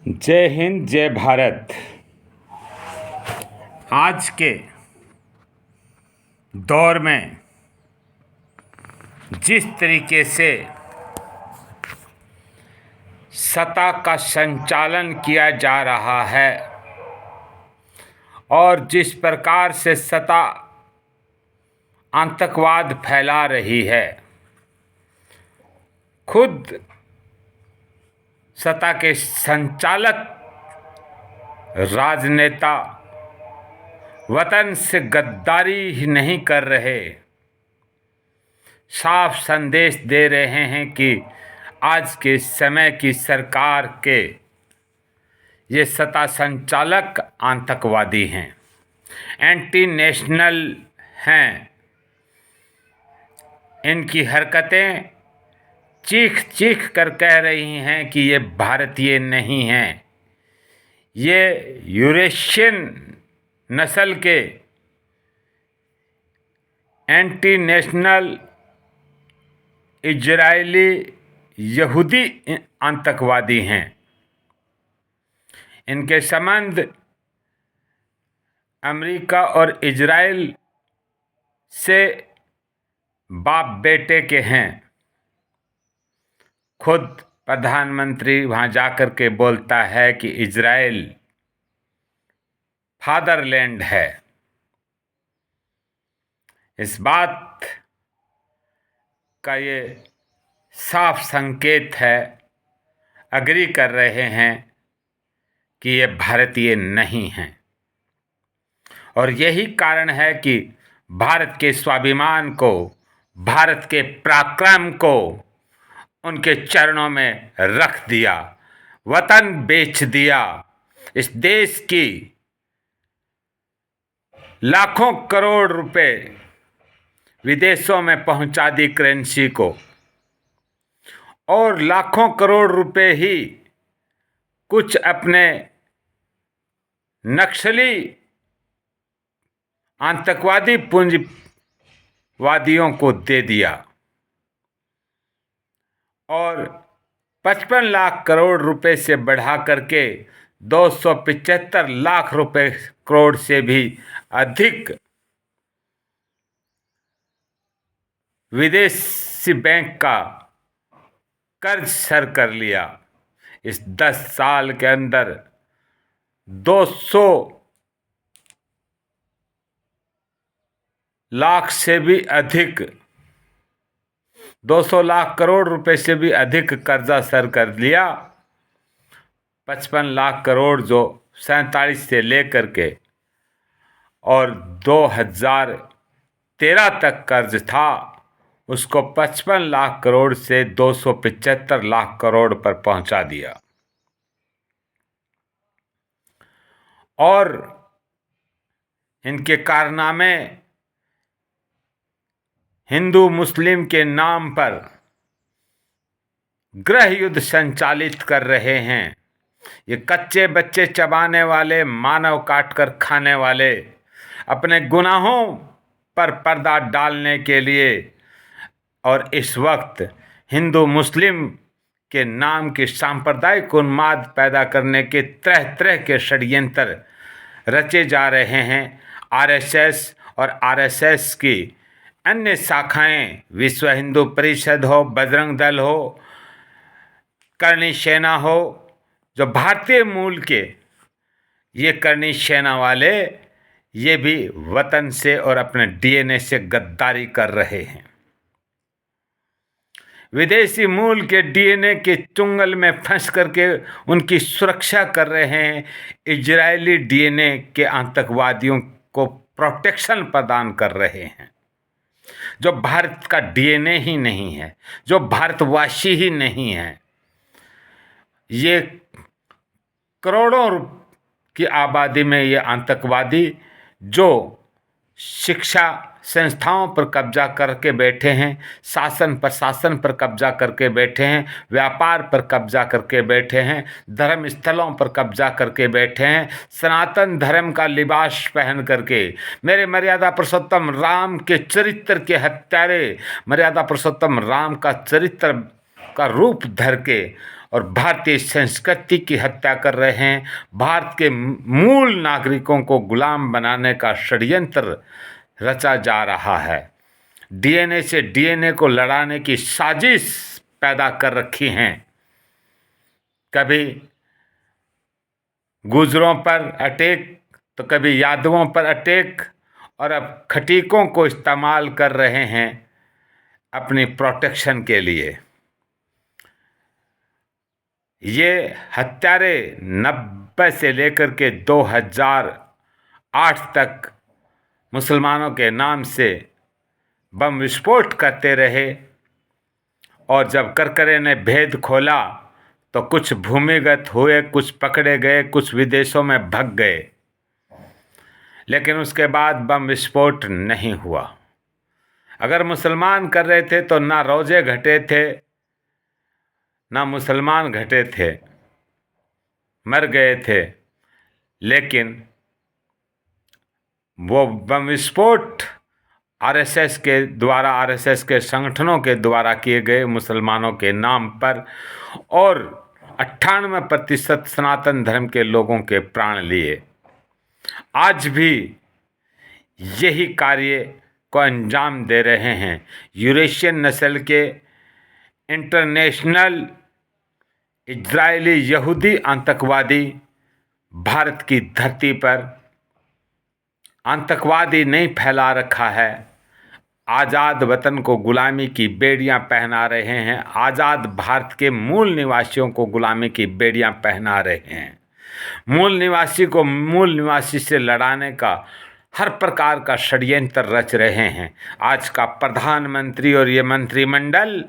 जय हिंद, जय भारत। आज के दौर में जिस तरीके से सत्ता का संचालन किया जा रहा है और जिस प्रकार से सत्ता आतंकवाद फैला रही है, खुद सत्ता के संचालक राजनेता वतन से गद्दारी ही नहीं कर रहे, साफ संदेश दे रहे हैं कि आज के समय की सरकार के ये सत्ता संचालक आतंकवादी हैं, एंटी नेशनल हैं। इनकी हरकतें चीख चीख कर कह रही हैं कि ये भारतीय नहीं हैं, ये यूरेशियन नस्ल के एंटी नेशनल इजरायली यहूदी आतंकवादी हैं। इनके संबंध अमेरिका और इजराइल से बाप बेटे के हैं। खुद प्रधानमंत्री वहाँ जाकर के बोलता है कि इजराइल फादरलैंड है। इस बात का ये साफ संकेत है, अग्री कर रहे हैं कि ये भारतीय नहीं हैं। और यही कारण है कि भारत के स्वाभिमान को, भारत के पराक्रम को उनके चरणों में रख दिया, वतन बेच दिया, इस देश की लाखों करोड़ रुपए विदेशों में पहुंचा दी करेंसी को, और लाखों करोड़ रुपए ही कुछ अपने नक्सली आतंकवादी पूंजीवादियों को दे दिया, और 55 लाख करोड़ रुपए से बढ़ा करके 275 लाख रुपए करोड़ से भी अधिक विदेशी बैंक का कर्ज सर कर लिया। इस 10 साल के अंदर 200 लाख से भी अधिक, 200 लाख करोड़ रुपए से भी अधिक कर्जा सर कर लिया। 55 लाख करोड़ जो 47 से लेकर के और 2013 तक कर्ज था, उसको 55 लाख करोड़ से 275 लाख करोड़ पर पहुंचा दिया। और इनके कारनामे हिंदू मुस्लिम के नाम पर गृह युद्ध संचालित कर रहे हैं। ये कच्चे बच्चे चबाने वाले, मानव काट कर खाने वाले, अपने गुनाहों पर पर्दा डालने के लिए और इस वक्त हिंदू मुस्लिम के नाम के सांप्रदायिक उन्माद पैदा करने के तरह तरह के षड्यंत्र रचे जा रहे हैं। आरएसएस और आरएसएस की अन्य शाखाएं, विश्व हिंदू परिषद हो, बजरंग दल हो, करणी सेना हो, जो भारतीय मूल के ये करणी सेना वाले, ये भी वतन से और अपने डीएनए से गद्दारी कर रहे हैं। विदेशी मूल के डीएनए के चुंगल में फंस करके उनकी सुरक्षा कर रहे हैं। इजरायली डीएनए के आतंकवादियों को प्रोटेक्शन प्रदान कर रहे हैं, जो भारत का डीएनए ही नहीं है, जो भारतवासी ही नहीं है। ये करोड़ों की आबादी में ये आतंकवादी जो शिक्षा संस्थाओं पर कब्जा करके बैठे हैं, शासन प्रशासन पर कब्जा करके बैठे हैं, व्यापार पर कब्जा करके बैठे हैं, धर्म स्थलों पर कब्जा करके बैठे हैं, सनातन धर्म का लिबास पहन करके, मेरे मर्यादा पुरुषोत्तम राम के चरित्र के हत्यारे, मर्यादा पुरुषोत्तम राम का चरित्र का रूप धर के और भारतीय संस्कृति की हत्या कर रहे हैं। भारत के मूल नागरिकों को गुलाम बनाने का षड्यंत्र रचा जा रहा है। डीएनए से डीएनए को लड़ाने की साजिश पैदा कर रखी हैं। कभी गुजरों पर अटैक तो कभी यादवों पर अटैक, और अब खटीकों को इस्तेमाल कर रहे हैं अपनी प्रोटेक्शन के लिए। ये हत्यारे 90 से लेकर के 2008 तक मुसलमानों के नाम से बम विस्फोट करते रहे, और जब करकरे ने भेद खोला तो कुछ भूमिगत हुए, कुछ पकड़े गए, कुछ विदेशों में भाग गए, लेकिन उसके बाद बम विस्फोट नहीं हुआ। अगर मुसलमान कर रहे थे तो ना रोजे घटे थे, ना मुसलमान घटे थे, मर गए थे, लेकिन वो बम विस्फोट आरएसएस के द्वारा, आरएसएस के संगठनों के द्वारा किए गए मुसलमानों के नाम पर, और 98% सनातन धर्म के लोगों के प्राण लिए। आज भी यही कार्य को अंजाम दे रहे हैं यूरेशियन नस्ल के इंटरनेशनल इजरायली यहूदी आतंकवादी। भारत की धरती पर आतंकवादी नहीं फैला रखा है, आज़ाद वतन को गुलामी की बेड़ियां पहना रहे हैं, आज़ाद भारत के मूल निवासियों को गुलामी की बेड़ियां पहना रहे हैं। मूल निवासी को मूल निवासी से लड़ाने का हर प्रकार का षड्यंत्र रच रहे हैं। आज का प्रधानमंत्री और ये मंत्रिमंडल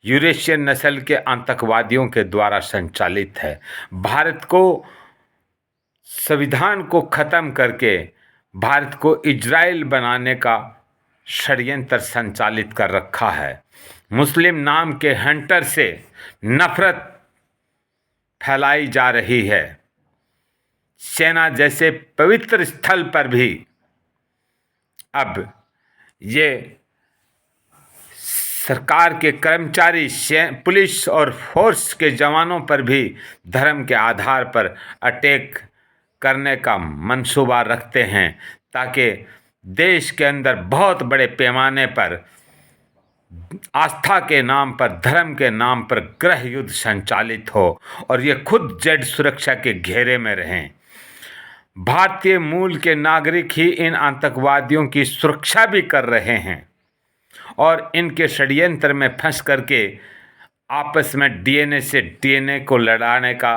यूरेशियन नस्ल के आतंकवादियों के द्वारा संचालित है। भारत को, संविधान को ख़त्म करके भारत को इजराइल बनाने का षड्यंत्र संचालित कर रखा है। मुस्लिम नाम के हंटर से नफरत फैलाई जा रही है। सेना जैसे पवित्र स्थल पर भी अब ये सरकार के कर्मचारी, पुलिस और फोर्स के जवानों पर भी धर्म के आधार पर अटैक करने का मंसूबा रखते हैं, ताकि देश के अंदर बहुत बड़े पैमाने पर आस्था के नाम पर, धर्म के नाम पर गृह युद्ध संचालित हो और ये खुद जेड सुरक्षा के घेरे में रहें। भारतीय मूल के नागरिक ही इन आतंकवादियों की सुरक्षा भी कर रहे हैं और इनके षड्यंत्र में फंस करके आपस में डीएनए से डीएनए को लड़ाने का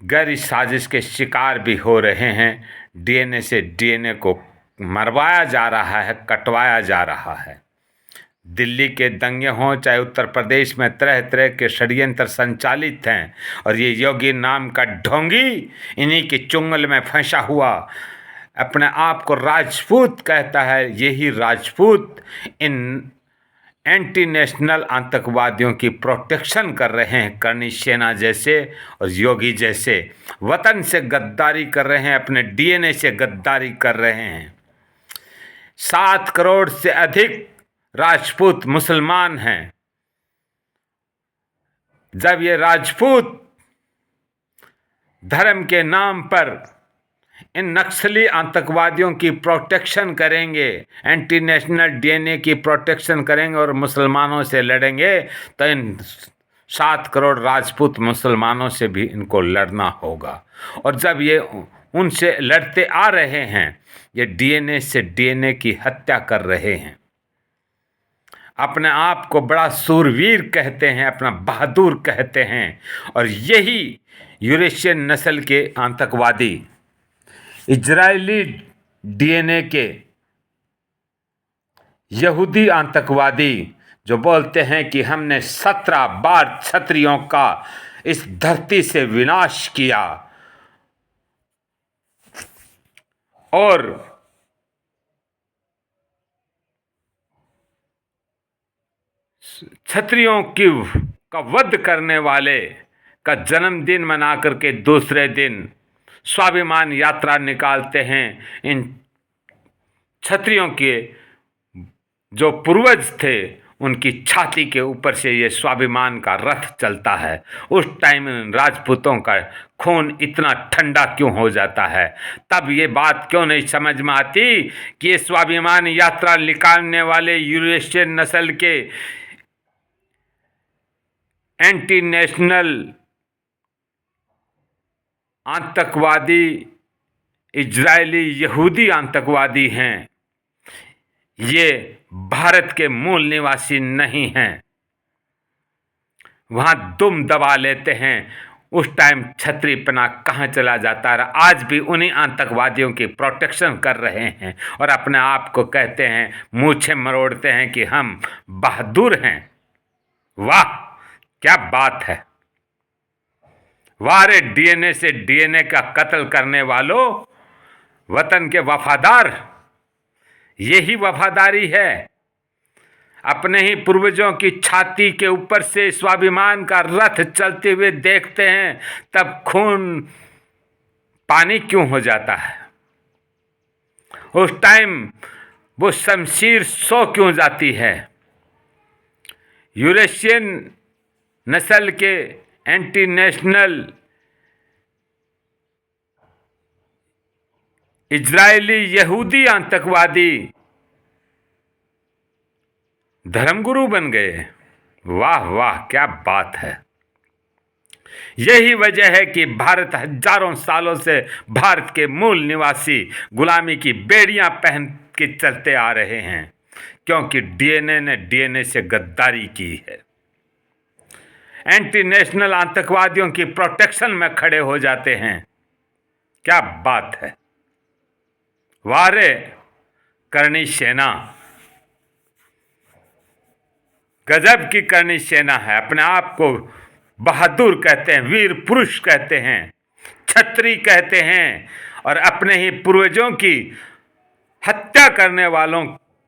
गैर साजिश के शिकार भी हो रहे हैं। डीएनए से डीएनए को मरवाया जा रहा है, कटवाया जा रहा है। दिल्ली के दंगे हों चाहे उत्तर प्रदेश में, तरह तरह के षड्यंत्र संचालित हैं और ये योगी नाम का ढोंगी इन्हीं के चुंगल में फंसा हुआ अपने आप को राजपूत कहता है। यही राजपूत इन एंटी नेशनल आतंकवादियों की प्रोटेक्शन कर रहे हैं। करनी सेना जैसे और योगी जैसे वतन से गद्दारी कर रहे हैं, अपने डीएनए से गद्दारी कर रहे हैं। 7 करोड़ से अधिक राजपूत मुसलमान हैं। जब ये राजपूत धर्म के नाम पर इन नक्सली आतंकवादियों की प्रोटेक्शन करेंगे, एंटी नेशनल डीएनए की प्रोटेक्शन करेंगे और मुसलमानों से लड़ेंगे, तो इन 7 करोड़ राजपूत मुसलमानों से भी इनको लड़ना होगा। और जब ये उनसे लड़ते आ रहे हैं, ये डीएनए से डीएनए की हत्या कर रहे हैं। अपने आप को बड़ा सूरवीर कहते हैं, अपना बहादुर कहते हैं, और यही यूरेशियन नस्ल के आतंकवादी, इजरायली डीएनए के यहूदी आतंकवादी जो बोलते हैं कि हमने 17 बार क्षत्रियों का इस धरती से विनाश किया और क्षत्रियों का वध करने वाले का जन्मदिन मना करके दूसरे दिन स्वाभिमान यात्रा निकालते हैं। इन क्षत्रियों के जो पूर्वज थे उनकी छाती के ऊपर से ये स्वाभिमान का रथ चलता है, उस टाइम राजपूतों का खून इतना ठंडा क्यों हो जाता है? तब ये बात क्यों नहीं समझ में आती कि ये स्वाभिमान यात्रा निकालने वाले यूरेशियन नस्ल के एंटी नेशनल आतंकवादी इजरायली यहूदी आतंकवादी हैं, ये भारत के मूल निवासी नहीं हैं। वहाँ दुम दबा लेते हैं, उस टाइम छतरीपना कहाँ चला जाता है। आज भी उन्हीं आतंकवादियों की प्रोटेक्शन कर रहे हैं और अपने आप को कहते हैं, मूछें मरोड़ते हैं कि हम बहादुर हैं। वाह क्या बात है! वाह रे डीएनए से डीएनए का कत्ल करने वालों, वतन के वफादार, यही वफादारी है। अपने ही पूर्वजों की छाती के ऊपर से स्वाभिमान का रथ चलते हुए देखते हैं, तब खून पानी क्यों हो जाता है? उस टाइम वो शमशीर सो क्यों जाती है? यूरेशियन नस्ल के एंटी नेशनल इजरायली यहूदी आतंकवादी धर्मगुरु बन गए। वाह वाह क्या बात है! यही वजह है कि भारत हजारों सालों से भारत के मूल निवासी गुलामी की बेड़ियां पहन के चलते आ रहे हैं, क्योंकि डीएनए ने डीएनए से गद्दारी की है। एंटी नेशनल आतंकवादियों की प्रोटेक्शन में खड़े हो जाते हैं। क्या बात है! वाह रे करनी सेना, गजब की करनी सेना है। अपने आप को बहादुर कहते हैं, वीर पुरुष कहते हैं, छत्री कहते हैं, और अपने ही पूर्वजों की हत्या करने वालों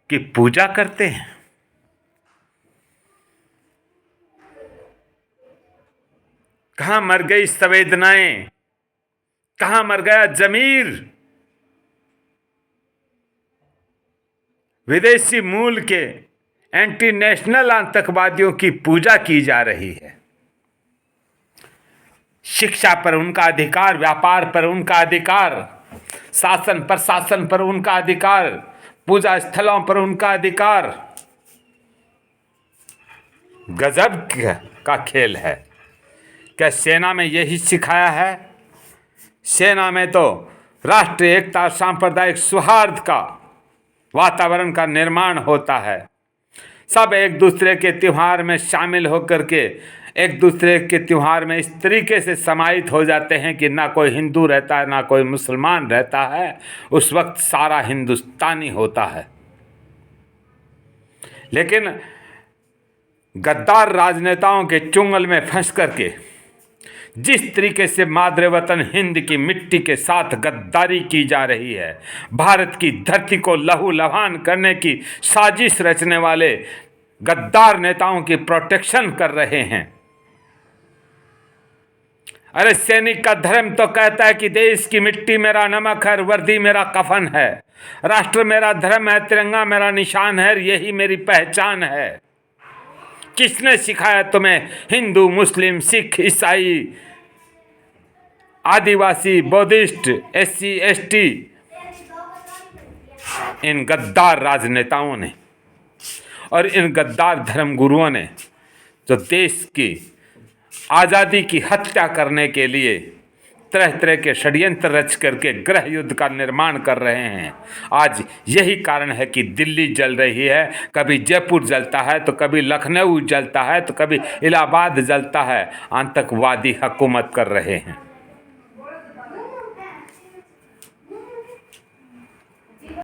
की पूजा करते हैं। कहां मर गई संवेदनाएं? कहां मर गया जमीर? विदेशी मूल के एंटी नेशनल आतंकवादियों की पूजा की जा रही है। शिक्षा पर उनका अधिकार, व्यापार पर उनका अधिकार, शासन प्रशासन पर उनका अधिकार, पूजा स्थलों पर उनका अधिकार। गजब का खेल है। क्या सेना में यही सिखाया है? सेना में तो राष्ट्रीय एकता, सांप्रदायिक सौहार्द का वातावरण का निर्माण होता है। सब एक दूसरे के त्यौहार में शामिल होकर के एक दूसरे के त्यौहार में इस तरीके से समाहित हो जाते हैं कि ना कोई हिंदू रहता है ना कोई मुसलमान रहता है। उस वक्त सारा हिंदुस्तानी होता है। लेकिन गद्दार राजनेताओं के चुंगल में फंस करके जिस तरीके से मादरे वतन हिंद की मिट्टी के साथ गद्दारी की जा रही है, भारत की धरती को लहू लुहान करने की साजिश रचने वाले गद्दार नेताओं की प्रोटेक्शन कर रहे हैं। अरे सैनिक का धर्म तो कहता है कि देश की मिट्टी मेरा नमक है, वर्दी मेरा कफन है, राष्ट्र मेरा धर्म है, तिरंगा मेरा निशान है, यही मेरी पहचान है। किसने सिखाया तुम्हें हिंदू, मुस्लिम, सिख, ईसाई, आदिवासी, बौद्धिस्ट, SC ST? इन गद्दार राजनेताओं ने और इन गद्दार धर्मगुरुओं ने जो देश की आज़ादी की हत्या करने के लिए तरह तरह के षड्यंत्र रच करके गृह युद्ध का निर्माण कर रहे हैं। आज यही कारण है कि दिल्ली जल रही है, कभी जयपुर जलता है तो कभी लखनऊ जलता है तो कभी इलाहाबाद जलता है। आतंकवादी हुकूमत कर रहे हैं।